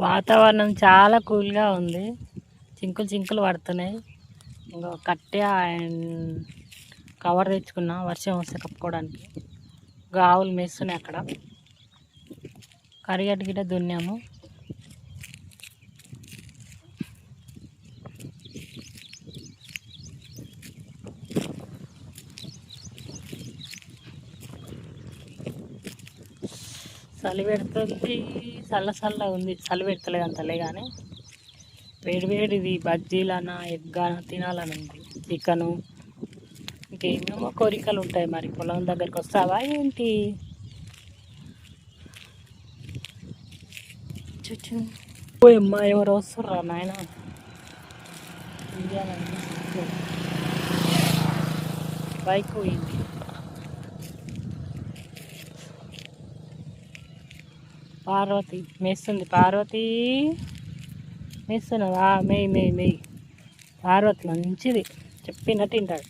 వాతావరణం చాలా కూల్గా ఉంది. చినుకులు చినుకులు పడుతున్నాయి. ఇంకా కట్టె అండ్ కవర్ తెచ్చుకున్నా వర్షం వస్తే కప్పుకోవడానికి. ఆవులు మేస్తున్నాయి అక్కడ. కరిగట్టు గిట్ట దున్నాము. చలి పెడుతుంది, చల్ల ఉంది. చలి పెడతలేదు అంతలే కానీ వేడివేడిది బజ్జీలన్నా ఎగ్గానా తినాలని ఉంది. చికెను ఇంకేమేమో కోరికలు ఉంటాయి. మరి పొలం దగ్గరికి వస్తావా ఏంటి? పోయమ్మ ఎవరు వస్తుర్రా నాయన. బైక్ పోయింది. పార్వతి మేస్తుంది. పార్వతి మేస్తున్నదా? మెయ్యి పార్వతి మంచిది, చెప్పినట్టు తింటాడు.